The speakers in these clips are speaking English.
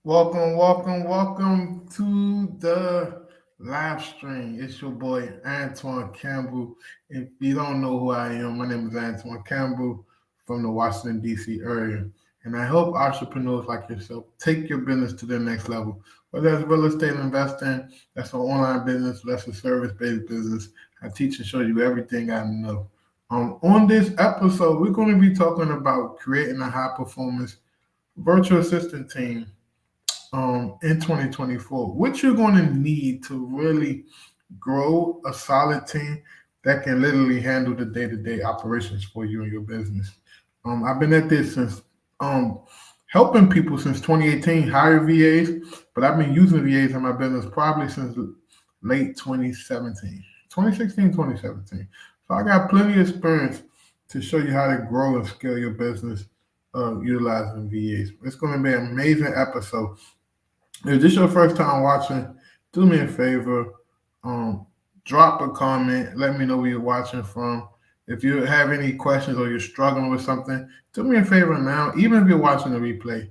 Welcome to the live stream. It's your boy Antoine Campbell. If you don't know who I am, my name is Antoine Campbell from the Washington D.C. area, and I help entrepreneurs like yourself take your business to the next level. Whether that's real estate investing, that's an online business, that's a service-based business. I teach and show you everything I know. On this episode, we're going to be talking about creating a high performance virtual assistant team in 2024. What you're going to need to really grow a solid team that can literally handle the day-to-day operations for you and your business. I've been at this since um, helping people since 2018, hire VAs, but I've been using VAs in my business probably since late 2017, 2016, 2017. So I got plenty of experience to show you how to grow and scale your business utilizing VAs. It's going to be an amazing episode. If this your first time watching, do me a favor, um, drop a comment. Let me know where you're watching from. If you have any questions or you're struggling with something, do me a favor now. Even if you're watching the replay,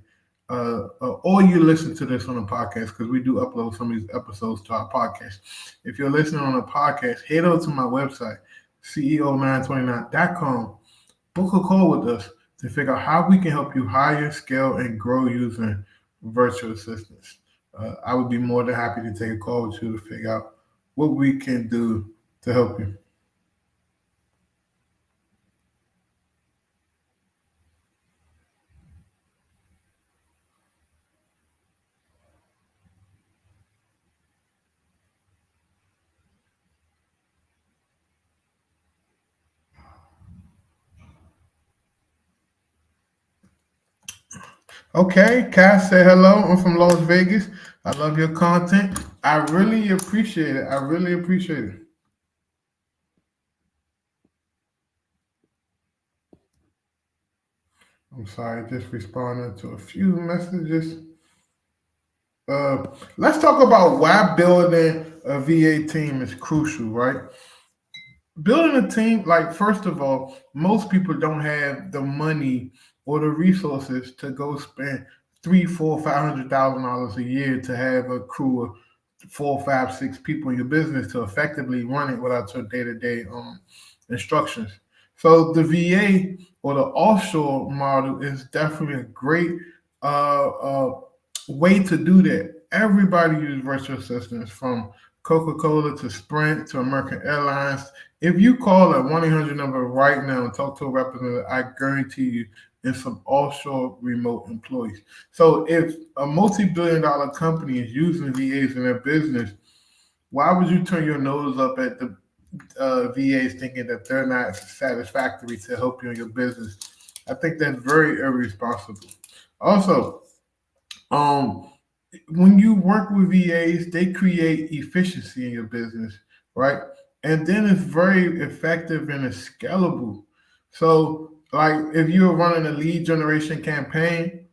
or you listen to this on a podcast, because we do upload some of these episodes to our podcast. If you're listening on a podcast, head over to my website, ceo929.com. Book a call with us to figure out how we can help you hire, scale, and grow using virtual assistants. I would be more than happy to take a call with you to figure out what we can do to help you. Okay, Cass, say hello. I'm from Las Vegas. I love your content. I really appreciate it. I really appreciate it. I'm sorry, just responding to a few messages. Uh, let's talk about why building a VA team is crucial, right? Building a team, like first of all, most people don't have the money or the resources to go spend three, four, $500,000 a year to have a crew of four, five, six people in your business to effectively run it without your day-to-day instructions. So the VA or the offshore model is definitely a great way to do that. Everybody uses virtual assistants from Coca-Cola to Sprint to American Airlines. If you call a 1-800 number right now and talk to a representative, I guarantee you it's some offshore remote employees. So if a multi-billion dollar company is using VAs in their business, why would you turn your nose up at the VAs thinking that they're not satisfactory to help you in your business? I think that's very irresponsible. Also, um, when you work with VAs, they create efficiency in your business, right? And then it's very effective and it's scalable. So, like if you're running a lead generation campaign,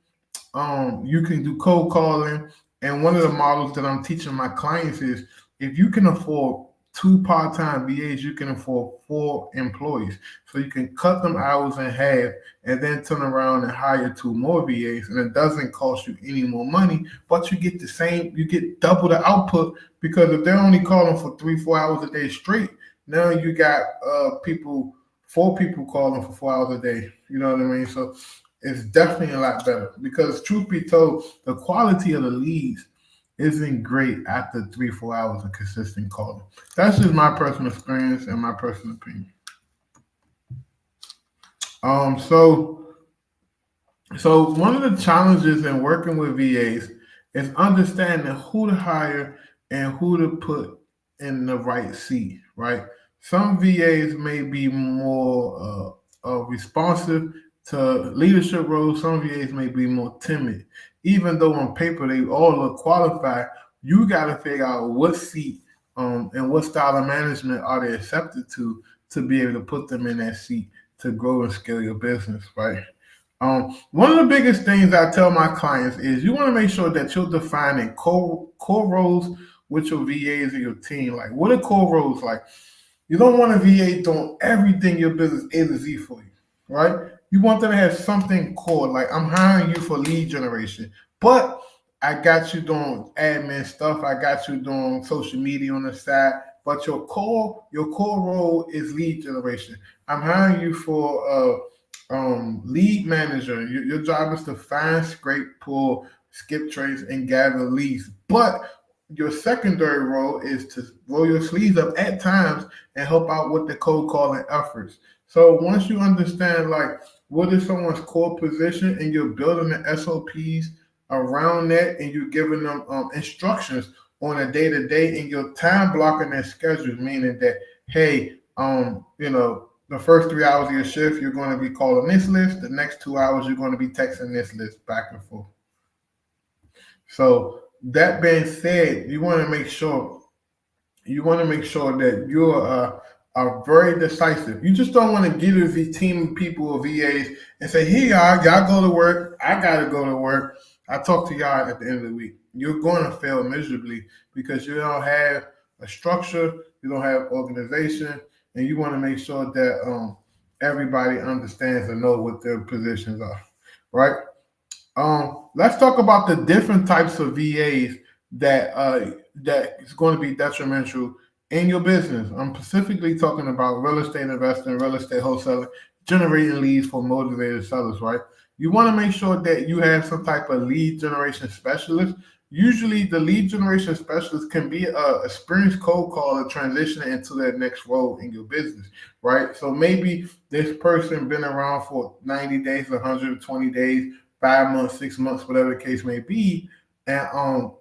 you can do cold calling. And one of the models that I'm teaching my clients is if you can afford two part-time VAs, you can afford four employees. So you can cut them hours in half and then turn around and hire two more VAs, and it doesn't cost you any more money, but you get double the output because if they're only calling for 3, 4 hours a day straight, now you got four people calling for 4 hours a day. You know what I mean? So it's definitely a lot better because truth be told, the quality of the leads isn't great after 3, 4 hours of consistent calling. That's just my personal experience and my personal opinion. Um, so so one of the challenges in working with VAs is understanding who to hire and who to put in the right seat, right? Some VAs may be more responsive to leadership roles. Some VAs may be more timid. Even though on paper they all look qualified, you got to figure out what seat and what style of management are they accepted to be able to put them in that seat to grow and scale your business, right? One of the biggest things I tell my clients is you want to make sure that you're defining core roles with your VAs and your team. Like, what are core roles like? You don't want a VA doing everything your business A to Z for you, right? You want them to have something core, like I'm hiring you for lead generation, but I got you doing admin stuff. I got you doing social media on the side. But your core role is lead generation. I'm hiring you for lead manager. Your job is to find, scrape, pull, skip trace, and gather leads. But your secondary role is to roll your sleeves up at times and help out with the cold calling efforts. So once you understand like what is someone's core position and you're building the SOPs around that and you're giving them instructions on a day to day and you're time blocking their schedules, meaning that, hey, the first 3 hours of your shift, you're going to be calling this list. The next 2 hours, you're going to be texting this list back and forth. So that being said, you want to make sure that you're are very decisive. You just don't want to get a team of people or VAs and say, "Hey, y'all go to work. I gotta go to work. I talk to y'all at the end of the week." You're going to fail miserably because you don't have a structure, you don't have organization, and you want to make sure that everybody understands and know what their positions are, right? Let's talk about the different types of VAs that is going to be detrimental in your business. I'm specifically talking about real estate investing, real estate wholesaling, generating leads for motivated sellers. Right? You want to make sure that you have some type of lead generation specialist. Usually, the lead generation specialist can be a experienced cold caller transitioning into that next role in your business, right? So maybe this person been around for 90 days, 120 days, 5 months, 6 months, whatever the case may be, and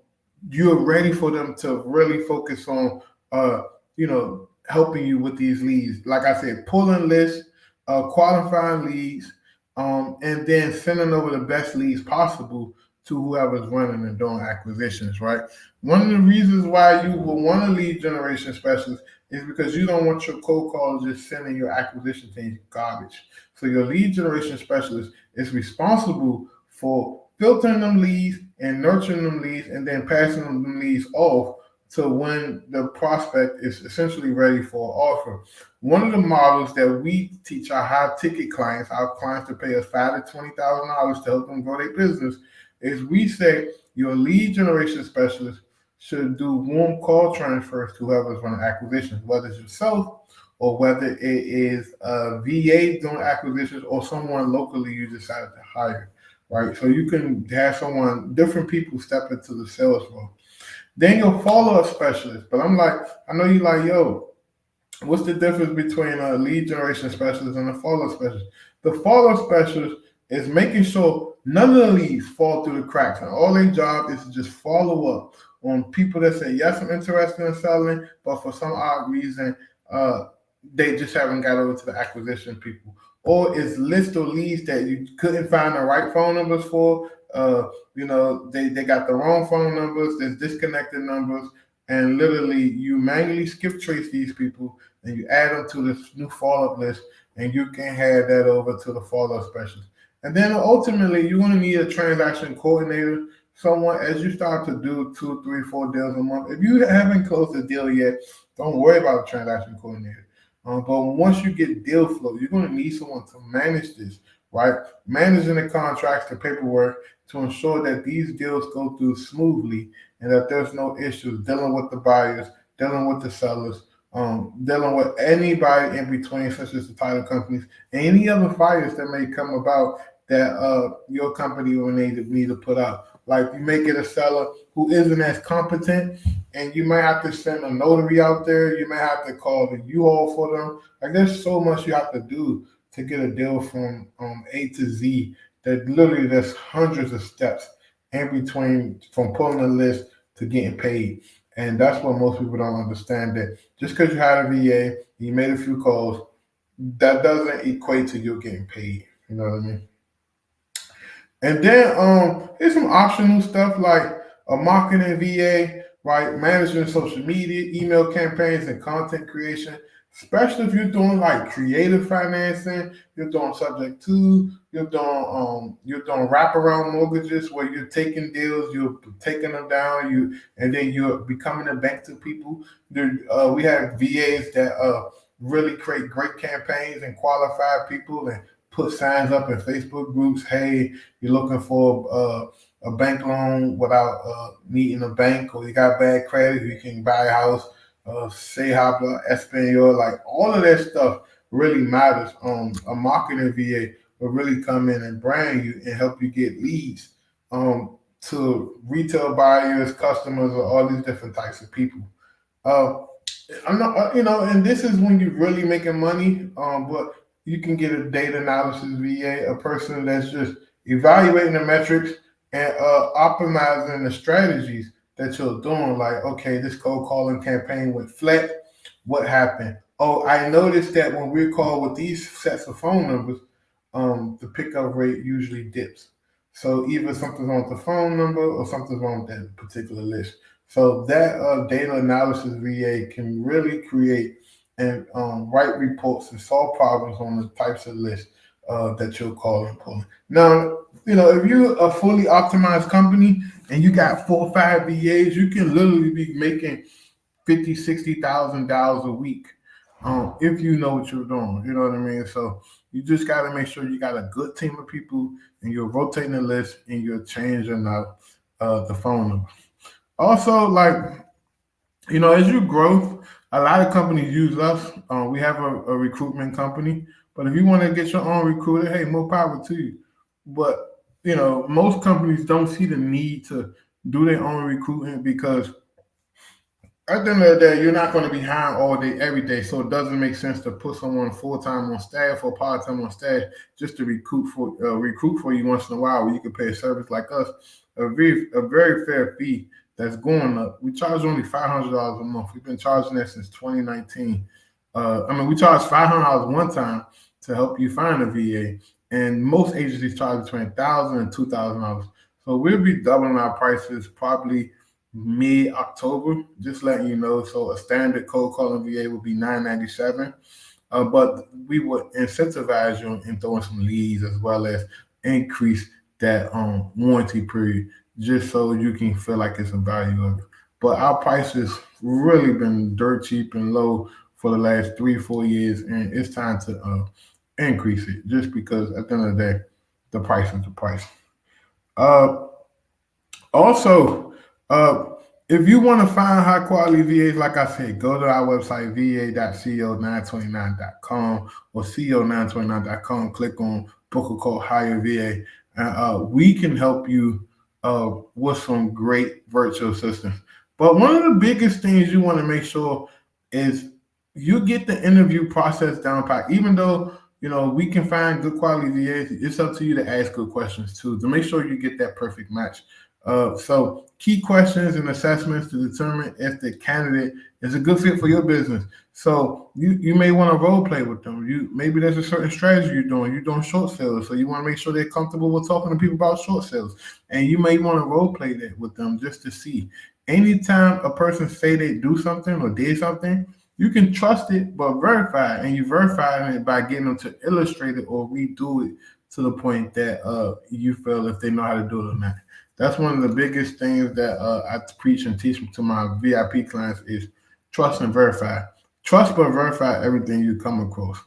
you're ready for them to really focus on, helping you with these leads. Like I said, pulling lists, qualifying leads, and then sending over the best leads possible to whoever's running and doing acquisitions. Right. One of the reasons why you will want a lead generation specialist is because you don't want your cold callers just sending your acquisition team garbage. So your lead generation specialist is responsible for filtering them leads and nurturing them leads and then passing them leads off to when the prospect is essentially ready for an offer. One of the models that we teach our high ticket clients, our clients to pay us $5,000 to $20,000 to help them grow their business, is we say your lead generation specialist should do warm call transfers to whoever's running acquisitions, whether it's yourself or whether it is a VA doing acquisitions or someone locally you decided to hire, right? So you can have different people step into the sales role. Then your follow-up specialist. But I'm like, I know you like, yo, what's the difference between a lead generation specialist and a follow-up specialist? The follow-up specialist is making sure none of the leads fall through the cracks. And all their job is to just follow up on people that say, yes, I'm interested in selling, but for some odd reason, they just haven't got over to the acquisition people. Or it's list of leads that you couldn't find the right phone numbers for. They got the wrong phone numbers, there's disconnected numbers, and literally you manually skip trace these people and you add them to this new follow-up list, and you can hand that over to the follow-up specialist. And then ultimately, you're going to need a transaction coordinator, someone as you start to do 2, 3, 4 deals a month. If you haven't closed a deal yet, don't worry about a transaction coordinator. But once you get deal flow, you're going to need someone to manage this, right? Managing the contracts, the paperwork, to ensure that these deals go through smoothly and that there's no issues dealing with the buyers, dealing with the sellers, dealing with anybody in between, such as the title companies, and any other fires that may come about that your company will need to put out. Like you may get a seller who isn't as competent, and you may have to send a notary out there. You may have to call the U-Haul for them. Like there's so much you have to do to get a deal from A to Z. That literally there's hundreds of steps in between from pulling a list to getting paid. And that's what most people don't understand, that just because you had a VA, you made a few calls, that doesn't equate to you getting paid. You know what I mean? And then here's some optional stuff like a marketing VA, right? Managing social media, email campaigns, and content creation. Especially if you're doing like creative financing, you're doing subject to, you're doing wraparound mortgages where you're taking deals, you're taking them down, and then you're becoming a bank to people. We have VAs that really create great campaigns and qualify people and put signs up in Facebook groups. Hey, you're looking for a bank loan without needing a bank, or you got bad credit, you can buy a house, say habla espanol, like all of that stuff really matters. A marketing VA will really come in and brand you and help you get leads to retail buyers, customers, or all these different types of people. Uh, I'm not, and this is when you're really making money. But you can get a data analysis VA, a person that's just evaluating the metrics and optimizing the strategies that you're doing. Like, okay, this cold calling campaign went flat. What happened? Oh, I noticed that when we call with these sets of phone numbers, the pickup rate usually dips. So either something's wrong with the phone number or something's wrong with that particular list. So that data analysis VA can really create and write reports and solve problems on the types of lists that you're calling pulling. Now, if you're a fully optimized company and you got 4 or 5 VAs, you can literally be making 50, $60,000 a week if you know what you're doing. You know what I mean? So you just got to make sure you got a good team of people and you're rotating the list and you're changing out the phone number. Also, like, as you grow, a lot of companies use us. We have a recruitment company, but if you want to get your own recruiter, hey, more power to you. But most companies don't see the need to do their own recruiting because at the end of the day, you're not going to be hiring all day, every day. So it doesn't make sense to put someone full time on staff or part time on staff just to recruit for you once in a while, where you can pay a service like us a very fair fee that's going up. We charge only $500 a month. We've been charging that since 2019. We charge $500 one time to help you find a VA, and most agencies charge between $1,000 and $2,000. So we'll be doubling our prices probably mid October, just letting you know. So a standard cold calling VA would be $997, but we would incentivize you in throwing some leads as well as increase that warranty period, just so you can feel like it's a value of it. But our price has really been dirt cheap and low for the last 3 or 4 years, and it's time to increase it, just because at the end of the day, the price is the price. Uh, Also, uh, if you want to find high quality VAs, like I said, go to our website, va.co929.com or co929.com, click on book a call hire VA, and we can help you with some great virtual assistants. But one of the biggest things you want to make sure is you get the interview process down pat. Even though we can find good quality VAs, it's up to you to ask good questions too to make sure you get that perfect match. So key questions and assessments to determine if the candidate is a good fit for your business. So you may want to role play with them. Maybe there's a certain strategy you're doing. You're doing short sales, so you want to make sure they're comfortable with talking to people about short sales, and you may want to role play that with them just to see. Anytime a person say they do something or did something, you can trust it, but verify it, and you verify it by getting them to illustrate it or redo it to the point that you feel if they know how to do it or not. That's one of the biggest things that I preach and teach to my VIP clients is trust and verify. Trust but verify everything you come across.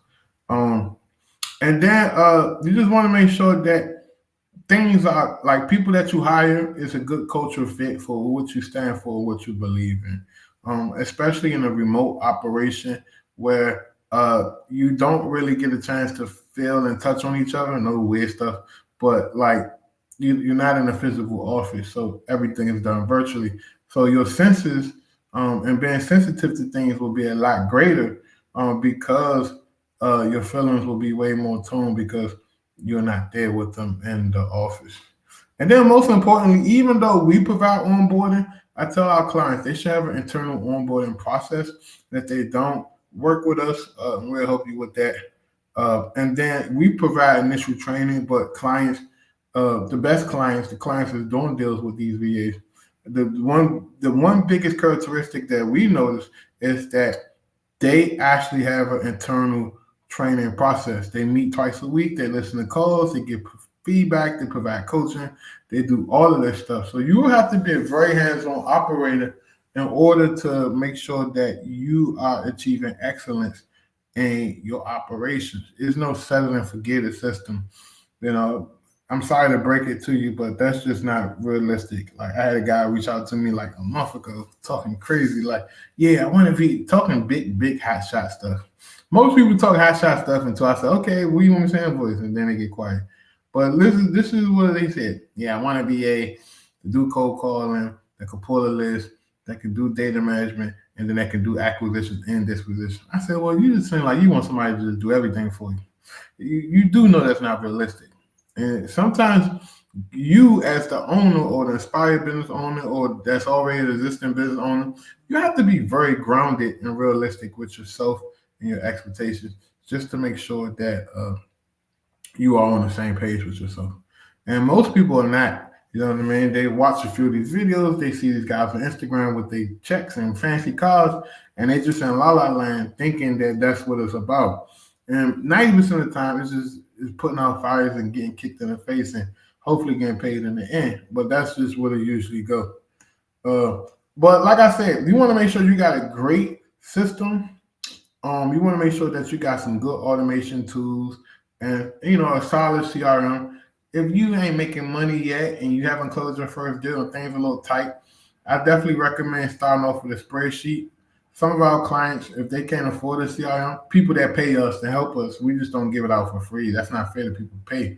Um, and then you just want to make sure that things are like people that you hire is a good cultural fit for what you stand for, what you believe in. Especially in a remote operation where you don't really get a chance to feel and touch on each other, no weird stuff, but like you're not in a physical office, so everything is done virtually. So your senses and being sensitive to things will be a lot greater because your feelings will be way more tuned because you're not there with them in the office. And then most importantly, even though we provide onboarding, I tell our clients they should have an internal onboarding process. That they don't work with us, we'll help you with that. And then we provide initial training, but clients, the best clients, the clients that's doing deals with these VAs, the one biggest characteristic that we notice is that they actually have an internal training process. They meet twice a week. They listen to calls. They give feedback. They provide coaching. They do all of this stuff. So you have to be a very hands-on operator in order to make sure that you are achieving excellence in your operations. There's no settle and forget it system. You know, I'm sorry to break it to you, but that's just not realistic. Like I had a guy reach out to me like a month ago, talking crazy, like, "Yeah, I want to be talking big hot shot stuff." Most people talk hot shot stuff until I say, "Okay, what do you want me to say in voice?" And then they get quiet. But this is what they said. Yeah, I want to be to do cold calling, that could pull a list, that can do data management, and then that can do acquisition and disposition. I said, well, you just seem like you want somebody to just do everything for you. You do know that's not realistic. And sometimes you, as the owner or the inspired business owner or that's already an existing business owner, you have to be very grounded and realistic with yourself and your expectations just to make sure that you are on the same page with yourself. And most people are not. You know what I mean? They watch a few of these videos, they see these guys on Instagram with their checks and fancy cars, and they just in la la land thinking that that's what it's about. And 90% of the time, it's just it's putting out fires and getting kicked in the face and hopefully getting paid in the end. But that's just what it usually goes. But like I said, you want to make sure you got a great system. You want to make sure that you got some good automation tools and a solid CRM. If you ain't making money yet and you haven't closed your first deal and things are a little tight, I definitely recommend starting off with a spreadsheet. Some of our clients, if they can't afford a CRM, people that pay us to help us, we just don't give it out for free. That's not fair to people who pay.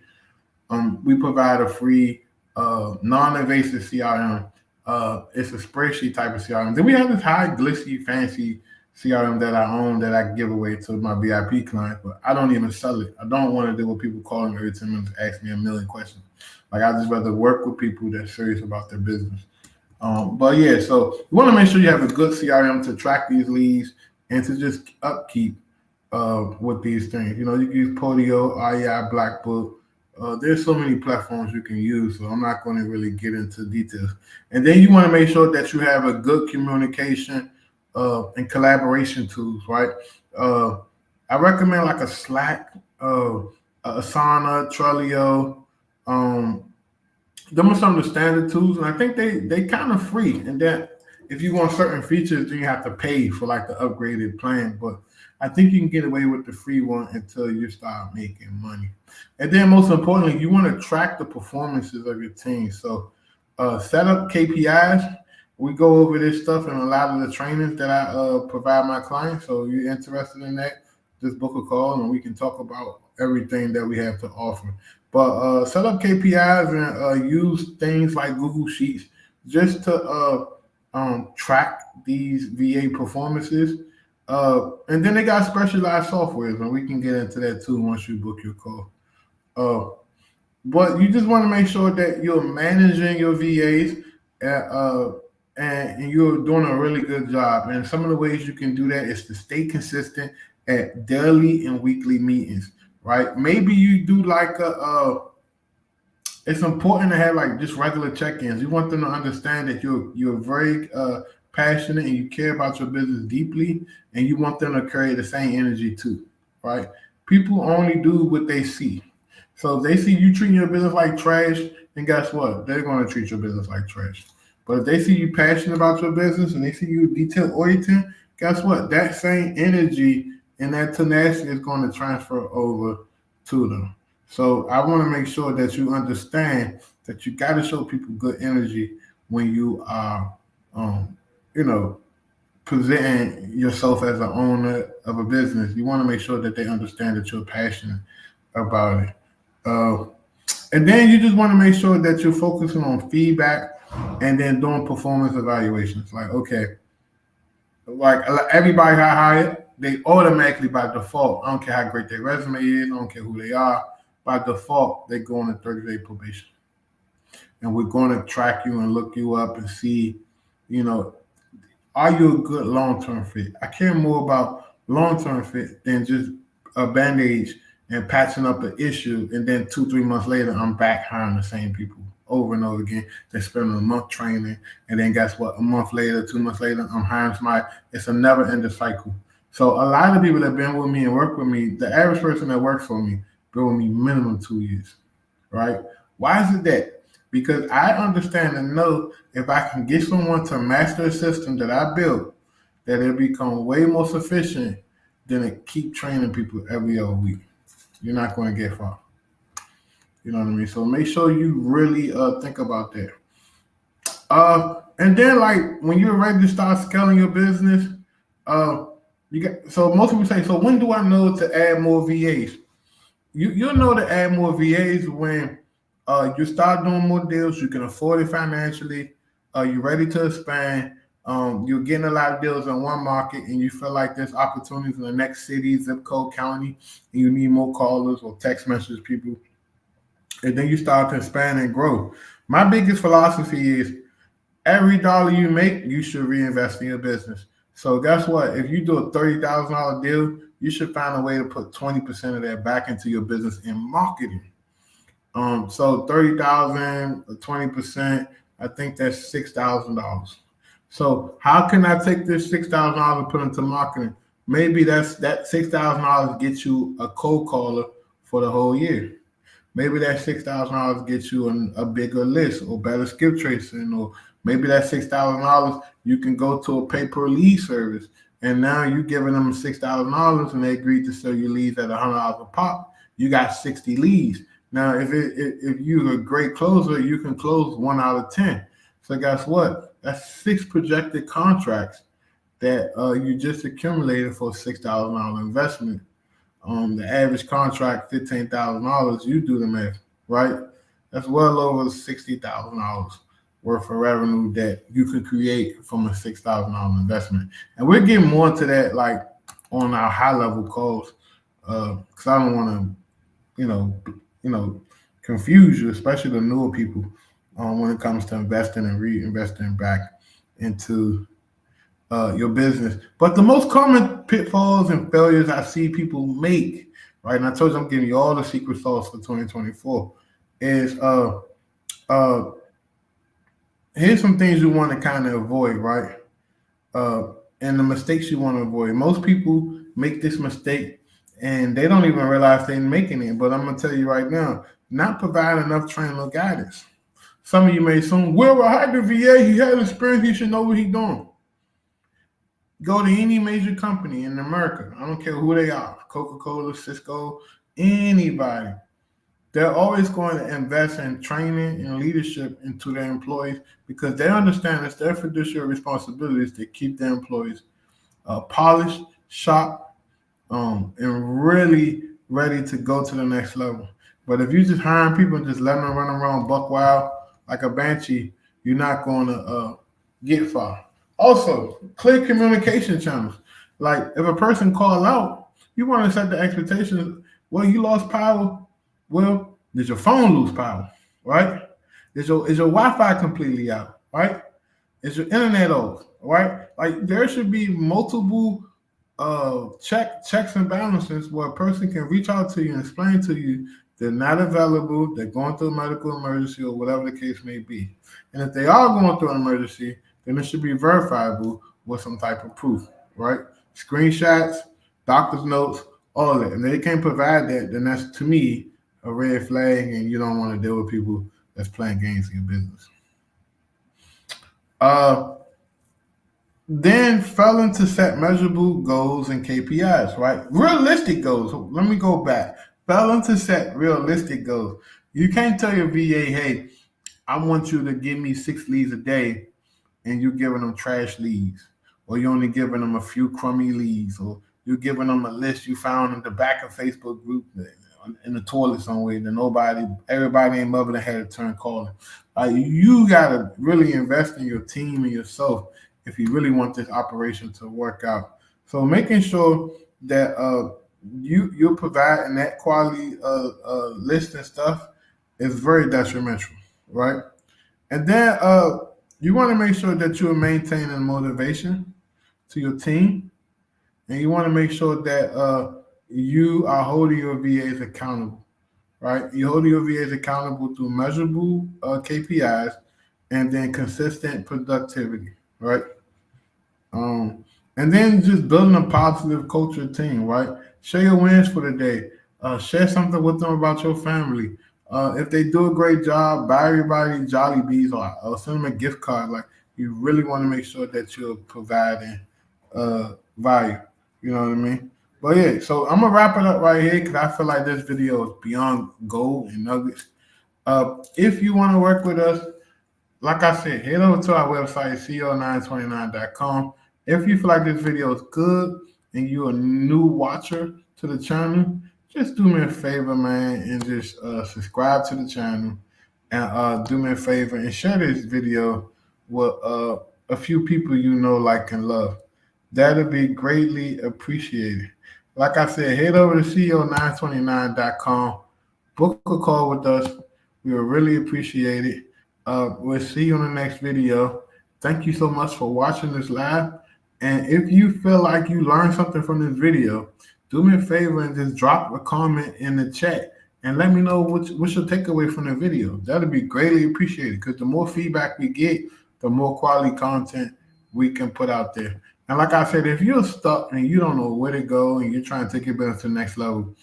We provide a free, non-invasive CRM. It's a spreadsheet type of CRM. Then we have this high, glitzy, fancy CRM that I own that I give away to my VIP clients, but I don't even sell it. I don't want to deal with people calling me every 10 minutes, ask me a million questions. Like I just rather work with people that's serious about their business. But yeah, so you want to make sure you have a good CRM to track these leads and to just upkeep with these things. You can use Podio, REI, Black Book. There's so many platforms you can use, so I'm not going to really get into details. And then you want to make sure that you have a good communication and collaboration tools, right? I recommend like a Slack, a Asana, Trello. Them are some of the standard tools, and I think they kind of free. And then if you want certain features, then you have to pay for like the upgraded plan. But I think you can get away with the free one until you start making money. And then most importantly, you want to track the performances of your team. So set up KPIs. We go over this stuff in a lot of the trainings that I provide my clients. So if you're interested in that, just book a call and we can talk about everything that we have to offer. But set up KPIs and use things like Google Sheets just to track these VA performances. And then they got specialized softwares, and we can get into that too once you book your call. But you just want to make sure that you're managing your VAs and you're doing a really good job. And some of the ways you can do that is to stay consistent at daily and weekly meetings, right? Maybe you do like it's important to have like just regular check-ins. You want them to understand that you're very passionate and you care about your business deeply, and you want them to carry the same energy too, right? People only do what they see. So if they see you treating your business like trash, then guess what? They're going to treat your business like trash. But if they see you passionate about your business and they see you detail oriented, guess what? That same energy and that tenacity is going to transfer over to them. So I want to make sure that you understand that you got to show people good energy when you are, you know, presenting yourself as an owner of a business. You want to make sure that they understand that you're passionate about it. Uh, and then you just want to make sure that you're focusing on feedback and then doing performance evaluations. Like, okay, like everybody I hired, they automatically by default, I don't care how great their resume is, I don't care who they are, by default, they go on a 30-day probation. And we're going to track you and look you up and see, you know, are you a good long-term fit? I care more about long-term fit than just a bandage and patching up an issue, and then 2-3 months later, I'm back hiring the same people over and over again. They're spending a month training, and then guess what? A month later, 2 months later, I'm hiring somebody. It's a never-ending cycle. So a lot of people that have been with me and work with me, the average person that works for me, been with me minimum 2 years, right? Why is it that? Because I understand and know if I can get someone to master a system that I built, that it'll become way more sufficient than to keep training people every other week. You're not going to get far. You know what I mean? So make sure you really think about that. And then like when you're ready to start scaling your business, uh, you got so most people say, so when do I know to add more VAs? You'll know to add more VAs when you start doing more deals, you can afford it financially, you're ready to expand, you're getting a lot of deals in one market, and you feel like there's opportunities in the next city, zip code, county, and you need more callers or text message people, and then you start to expand and grow. My biggest philosophy is every dollar you make, you should reinvest in your business. So guess what? If you do a $30,000 deal, you should find a way to put 20% of that back into your business in marketing. So 30,000, 20%, I think that's $6,000. So how can I take this $6,000 and put into marketing? Maybe that $6,000 gets you a cold caller for the whole year. Maybe that $6,000 gets you a bigger list or better skip tracing, or maybe that $6,000 you can go to a pay per lead service, and now you giving them $6,000 and they agreed to sell you leads at $100 a pop. You got 60 leads. Now, if you're a great closer, you can close 1 out of 10. So guess what? That's 6 projected contracts that you just accumulated for a $6,000 investment. The average contract $15,000. You do the math, right? That's well over $60,000 worth of revenue that you could create from a $6,000 investment. And we're getting more into that, like on our high level calls, because I don't want to, you know, confuse you, especially the newer people, when it comes to investing and reinvesting back into your business. But the most common pitfalls and failures I see people make, right? And I told you I'm giving you all the secret sauce for 2024. Is uh here's some things you want to kind of avoid, right? Uh, and the mistakes you want to avoid. Most people make this mistake and they don't even realize they're making it. But I'm gonna tell you right now, not provide enough training or guidance. Some of you may assume, well, I had the VA, he had experience, he should know what he's doing. Go to any major company in America. I don't care who they are, Coca-Cola, Cisco, anybody. They're always going to invest in training and leadership into their employees because they understand it's their fiduciary responsibilities to keep their employees polished, sharp, and really ready to go to the next level. But if you just hiring people and just letting them run around buck wild like a banshee, you're not going to get far. Also, clear communication channels. Like if a person call out, you want to set the expectations. Well, you lost power. Well, did your phone lose power? Right? Is your Wi-Fi completely out? Right? Is your internet off? Right? Like there should be multiple checks and balances where a person can reach out to you and explain to you they're not available, they're going through a medical emergency or whatever the case may be. And if they are going through an emergency, then it should be verifiable with some type of proof, right? Screenshots, doctor's notes, all of that. And if they can't provide that, then that's to me a red flag, and you don't want to deal with people that's playing games in your business. Uh, then failing to set measurable goals and KPIs, right? Realistic goals. Let me go back. Failing to set realistic goals. You can't tell your VA, hey, I want you to give me 6 leads a day, and you're giving them trash leads, or you're only giving them a few crummy leads, or you're giving them a list you found in the back of Facebook group in the toilet somewhere that everybody ain't mother that had to turn calling. You gotta really invest in your team and yourself if you really want this operation to work out. So making sure that you're providing that quality list and stuff is very detrimental, right? And then you want to make sure that you're maintaining motivation to your team, and you want to make sure that you are holding your VAs accountable, right? You're holding your VAs accountable through measurable KPIs and then consistent productivity, right? And then just building a positive culture team, right? Share your wins for the day. Share something with them about your family. If they do a great job, buy everybody Jolly Bees or send them a gift card. Like you really want to make sure that you're providing value. You know what I mean? But yeah, so I'm gonna wrap it up right here because I feel like this video is beyond gold and nuggets. If you want to work with us, like I said, head over to our website, co929.com. If you feel like this video is good and you're a new watcher to the channel, just do me a favor, man, and just subscribe to the channel and do me a favor and share this video with a few people you know, like, and love. That'll be greatly appreciated. Like I said, head over to co929.com, book a call with us. We will really appreciate it. We'll see you on the next video. Thank you so much for watching this live. And if you feel like you learned something from this video, do me a favor and just drop a comment in the chat and let me know what's your takeaway from the video. That'll be greatly appreciated because the more feedback we get, the more quality content we can put out there. And like I said, if you're stuck and you don't know where to go and you're trying to take your business to the next level,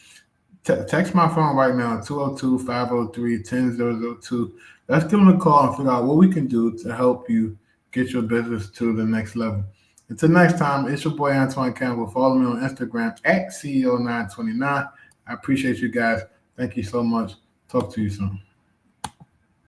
text my phone right now, 202-503-10002. Let's give them a call and figure out what we can do to help you get your business to the next level. Until next time, it's your boy Antoine Campbell. Follow me on Instagram at CEO929. I appreciate you guys. Thank you so much. Talk to you soon.